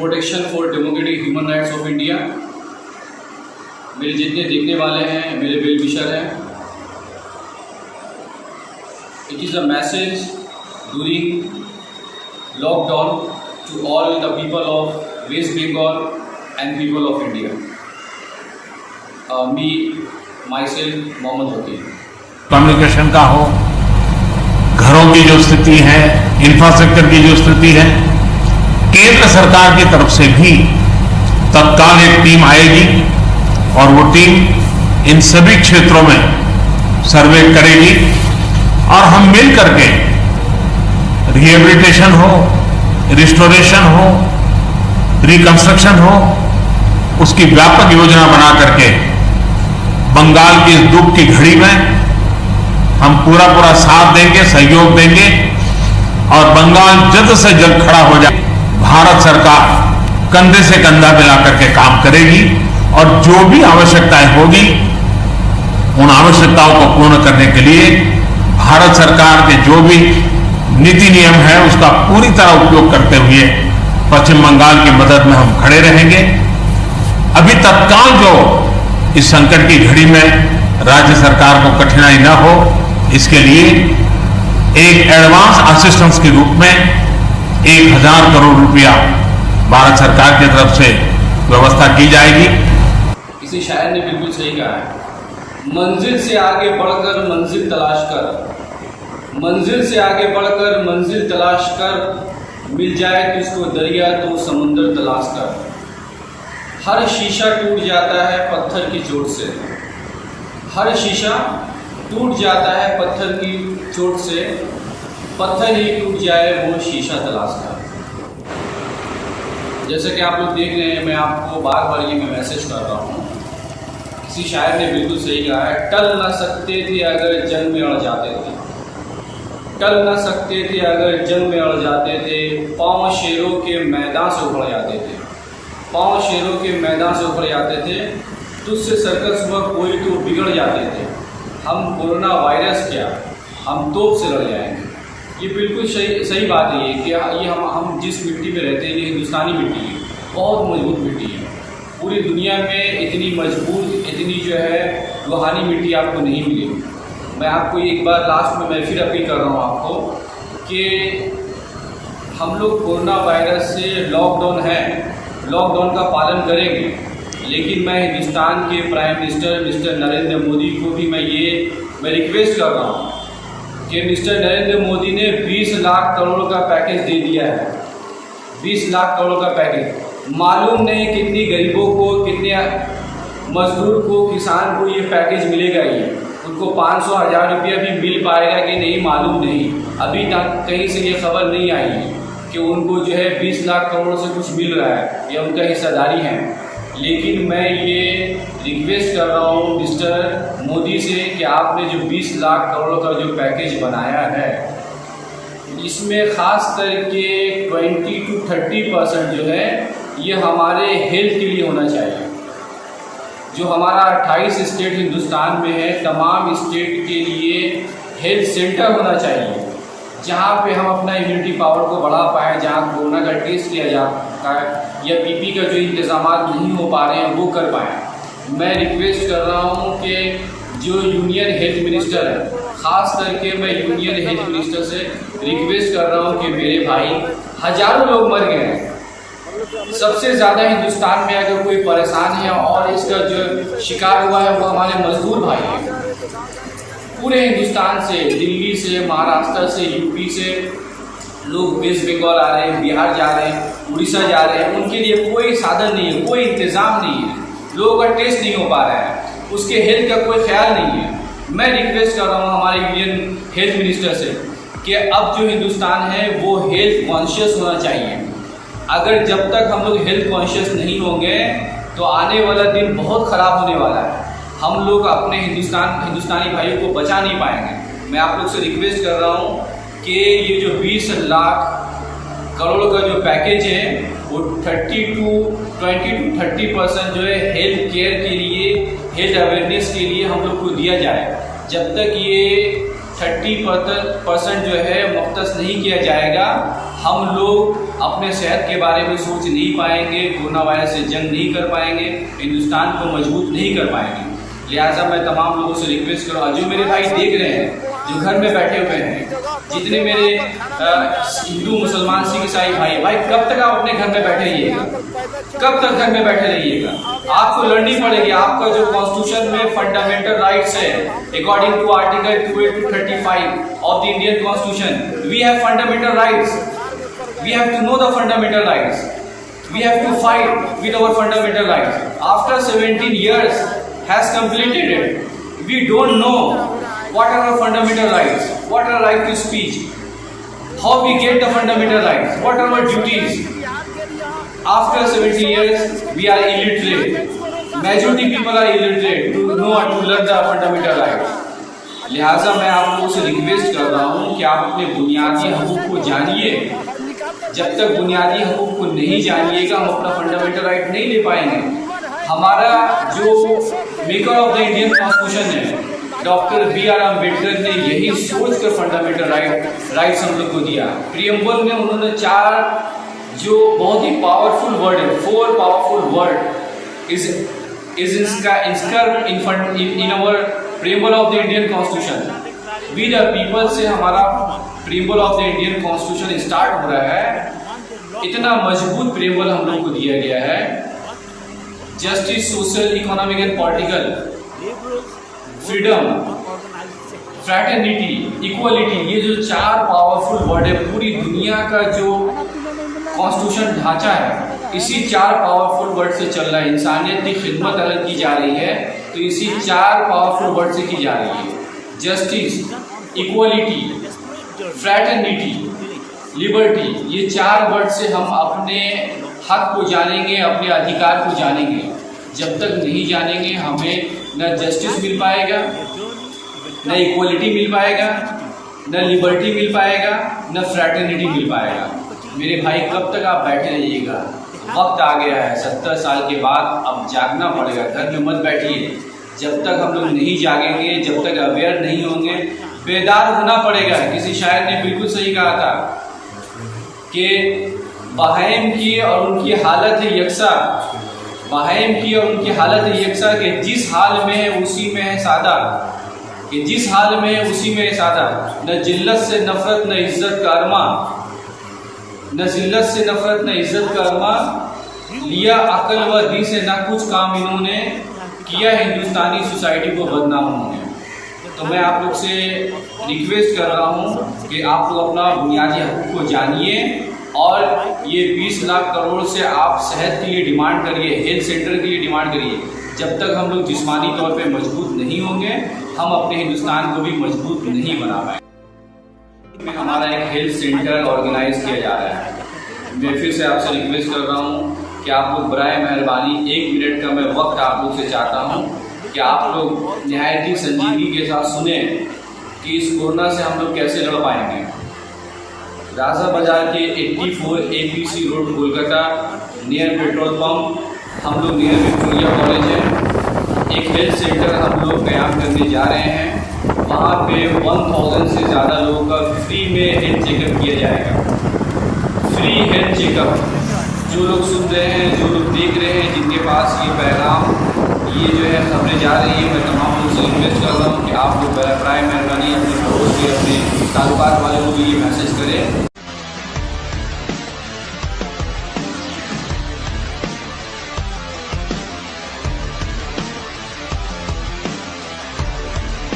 Protection for democratic human rights of India. मेरे जितने देखने वाले हैं मेरे वेल विशर हैं। It is a message during lockdown to all the people of West Bengal and people of India. Me myself Mohammad Wakil. Communication का हो, घरों की जो स्थिति है, इंफ्रास्ट्रक्चर की जो स्थिति है, केंद्र सरकार की तरफ से भी तत्काल एक टीम आएगी और वो टीम इन सभी क्षेत्रों में सर्वे करेगी और हम मिल करके रिहेबिलिटेशन हो, रिस्टोरेशन हो, रिकंस्ट्रक्शन हो, उसकी व्यापक योजना बना करके बंगाल की इस दुख की घड़ी में हम पूरा साथ देंगे, सहयोग देंगे और बंगाल जल्द से जल्द खड़ा हो जाए। भारत सरकार कंधे से कंधा मिला करके काम करेगी और जो भी आवश्यकताएं होगी उन आवश्यकताओं को पूर्ण करने के लिए भारत सरकार के जो भी नीति नियम है उसका पूरी तरह उपयोग करते हुए पश्चिम बंगाल की मदद में हम खड़े रहेंगे। अभी तत्काल जो इस संकट की घड़ी में राज्य सरकार को कठिनाई न हो, इसके लिए एक एडवांस असिस्टेंस के रूप में 1000 करोड़ रुपया भारत सरकार की तरफ से व्यवस्था की जाएगी। किसी शायर ने बिल्कुल सही कहा है, मंजिल से आगे बढ़कर मंजिल तलाश कर, मंजिल से आगे बढ़कर मंजिल तलाश कर, मिल जाए तुझको दरिया तो समुंदर तलाश कर। हर शीशा टूट जाता है पत्थर की चोट से, हर शीशा टूट जाता है पत्थर की चोट से, पत्थर ही टूट जाए वो शीशा तलाश कर। जैसे कि आप लोग देख रहे हैं, मैं आपको बार बार ये मैं मैसेज कर रहा हूँ। किसी शायर ने बिल्कुल सही कहा है, टल ना सकते थे अगर जंग में अड़ जाते थे, टल ना सकते थे अगर जंग में अड़ जाते थे, पाँव शेरों के मैदान से उखड़ जाते थे, पाँव शेरों के मैदान से उखड़ जाते थे, तुझसे सर्कस हुआ कोई तो बिगड़ जाते थे, हम कोरोना वायरस क्या हम तोप से लड़ जाएंगे। ये बिल्कुल सही बात है कि ये हम जिस मिट्टी में रहते हैं ये हिंदुस्तानी मिट्टी है, बहुत मजबूत मिट्टी है। पूरी दुनिया में इतनी मजबूत, इतनी जो है रूहानी मिट्टी आपको नहीं मिलेगी। मैं आपको एक बार लास्ट में मैं फिर अपील कर रहा हूँ आपको कि हम लोग कोरोना वायरस से लॉकडाउन है, लॉकडाउन का पालन करेंगे, लेकिन मैं हिंदुस्तान के prime minister mister Narendra Modi को भी मैं रिक्वेस्ट कर रहा हूँ कि मिस्टर नरेंद्र मोदी ने 20 लाख करोड़ का पैकेज दे दिया है, 20 लाख करोड़ का पैकेज। मालूम नहीं कितनी गरीबों को, कितने मजदूर को, किसान को ये पैकेज मिलेगा, ये उनको 500-1000 रुपया भी मिल पाएगा कि नहीं मालूम नहीं। अभी तक कहीं से ये खबर नहीं आई है कि उनको जो है 20 लाख करोड़ से कुछ मिल रहा है या उनका हिस्सेदारी है। लेकिन मैं ये रिक्वेस्ट कर रहा हूँ मिस्टर मोदी से कि आपने जो 20 लाख करोड़ का जो पैकेज बनाया है, इसमें ख़ास करके 20 to 30% जो है ये हमारे हेल्थ के लिए होना चाहिए। जो हमारा 28 स्टेट हिंदुस्तान में है, तमाम स्टेट के लिए हेल्थ सेंटर होना चाहिए, जहाँ पे हम अपना इम्यूनिटी पावर को बढ़ा पाएँ, जहाँ कोरोना का टेस्ट किया जाता है या पीपी का जो इंतज़ाम नहीं हो पा रहे हैं वो कर पाएँ। मैं रिक्वेस्ट कर रहा हूँ कि जो यूनियन हेल्थ मिनिस्टर है, ख़ास करके मैं यूनियन हेल्थ मिनिस्टर से रिक्वेस्ट कर रहा हूँ कि मेरे भाई, हज़ारों लोग मर गए हैं, सबसे ज़्यादा हिंदुस्तान में अगर कोई परेशान है और इसका जो शिकार हुआ है वो हमारे मजदूर भाई हैं। पूरे हिंदुस्तान से, दिल्ली से, महाराष्ट्र से, यूपी से लोग वेस्ट बंगाल आ रहे हैं, बिहार जा रहे हैं, उड़ीसा जा रहे हैं। उनके लिए कोई साधन नहीं है, कोई इंतज़ाम नहीं है, लोगों का टेस्ट नहीं हो पा रहा है, उसके हेल्थ का कोई ख्याल नहीं है। मैं रिक्वेस्ट कर रहा हूँ हमारे यूनियन हेल्थ मिनिस्टर से कि अब जो हिंदुस्तान है वो हेल्थ कॉन्शियस होना चाहिए। अगर जब तक हम लोग हेल्थ कॉन्शियस नहीं होंगे तो आने वाला दिन बहुत ख़राब होने वाला है। हम लोग अपने हिंदुस्तानी भाइयों को बचा नहीं पाएंगे। मैं आप लोग से रिक्वेस्ट कर रहा हूँ कि ये जो 20 लाख करोड़ का जो पैकेज है वो 20 to 30% जो है हेल्थ केयर के लिए, हेल्थ अवेयरनेस के लिए हम लोग को दिया जाए। जब तक ये 30% जो है मुख्तस नहीं किया जाएगा, हम लोग अपने सेहत के बारे में सोच नहीं पाएंगे, कोरोना वायरस से जंग नहीं कर पाएंगे, हिंदुस्तान को मजबूत नहीं कर पाएंगे। लिहाजा मैं तमाम लोगों से रिक्वेस्ट करूँगा, जो मेरे भाई देख रहे हैं, जो घर में बैठे हुए हैं, जितने मेरे हिंदू मुसलमान सिख ईसाई भाई कब तक आप अपने घर में बैठे रहिएगा? कब तक घर में बैठे रहिएगा? आपको लड़नी पड़ेगी। आपका जो कॉन्स्टिट्यूशन में फंडामेंटल राइट्स है, according to article 235 of the Indian constitution, we have fundamental rights, we have to know the fundamental rights, we have to fight with our fundamental rights. After 17 years has completed it, we don't know what are our fundamental rights, what are right to speech, how we get the fundamental rights, what are our duties. After 70 years we are illiterate, majority people are illiterate to know and to learn the fundamental rights. लिहाजा मैं आप लोगों से request कर रहा हूँ कि आप अपने बुनियादी हकूक को जानिए। जब तक बुनियादी हकूक को नहीं जानिएगा, हम अपना फंडामेंटल राइट नहीं ले पाएंगे। हमारा जो maker of the Indian constitution है, डॉक्टर बी.आर. अम्बेडकर ने यही सोचकर फंडामेंटल राइट्स हम लोग को दिया। प्रीएम्बल में उन्होंने 4 जो बहुत ही पावरफुल वर्ड है, 4 powerful word is inscribed in our preamble of the Indian constitution. We the people से हमारा preamble of the Indian constitution start हो रहा है। इतना मजबूत प्रीएम्बल हम लोग को दिया गया है। Justice, social, economic and political, freedom, fraternity, equality, ये जो 4 पावरफुल वर्ड है, पूरी दुनिया का जो कॉन्स्टिट्यूशन ढांचा है इसी 4 पावरफुल वर्ड से चल रहा है। इंसानियत की खिदमत अगर की जा रही है तो इसी 4 पावरफुल वर्ड से की जा रही है। जस्टिस, इक्वलिटी, फ्रैटर्निटी, लिबर्टी, ये 4 वर्ड से हम अपने हक को जानेंगे, अपने अधिकार को जानेंगे। जब तक नहीं जानेंगे हमें न जस्टिस मिल पाएगा, न इक्वलिटी मिल पाएगा, न लिबर्टी मिल पाएगा, न फ्रैटर्निटी मिल पाएगा। मेरे भाई कब तक आप बैठे रहिएगा? वक्त आ गया है, 70 साल के बाद अब जागना पड़ेगा। घर में मत बैठिए। जब तक हम लोग नहीं जागेंगे, जब तक अवेयर नहीं होंगे, बेदार होना पड़ेगा। किसी शायर ने बिल्कुल सही कहा था कि बहाइम की और उनकी हालत है यकसा, बहाइम की और उनकी हालत है यकसा कि जिस हाल में है उसी में है सादा, कि जिस हाल में है उसी में है सादा। न जिल्लत से नफरत न इज्जत का अरमा, न जिल्लत से नफरत न इज्जत का अरमा, लिया अकल व दी से ना कुछ काम इन्होंने, किया हिंदुस्तानी सोसाइटी को बदनाम उन्होंने। तो मैं आप लोग से रिक्वेस्ट कर रहा हूँ कि आप लोग अपना बुनियादी हकूक को जानिए और ये 20 लाख करोड़ से आप सेहत के लिए डिमांड करिए, हेल्थ सेंटर के लिए डिमांड करिए। जब तक हम लोग जिस्मानी तौर पे मजबूत नहीं होंगे, हम अपने हिंदुस्तान को भी मजबूत नहीं बना पाएंगे। हमारा एक हेल्थ सेंटर ऑर्गेनाइज किया जा रहा है। मैं फिर से आपसे रिक्वेस्ट कर रहा हूँ कि आप लोग बराए मेहरबानी 1 मिनट का मैं वक्त आप लोग से चाहता हूँ कि आप लोग निहायती संजीदगी के साथ सुने कि इस कोरोना से हम लोग कैसे लड़ पाएंगे। राजा बाजार के 84 APC road Kolkata near petrol pump, हम लोग नियर विक्टोरिया कॉलेज है, एक हेल्थ सेंटर हम लोग क्याम करने जा रहे हैं। वहाँ पे 1000 से ज़्यादा लोगों का फ्री में हेल्थ चेकअप किया जाएगा। Free health checkup. जो लोग सुन रहे हैं, जो लोग देख रहे हैं, जिनके पास ये पैगाम, ये जो है खबरें जा रही है, मैं तमाम लोगों से रिक्वेस्ट कर रहा हूँ कि आप लोग बराए मेहरबानी अपने पड़ोस के, अपने ताल्लुकात वाले को भी ये मैसेज करें।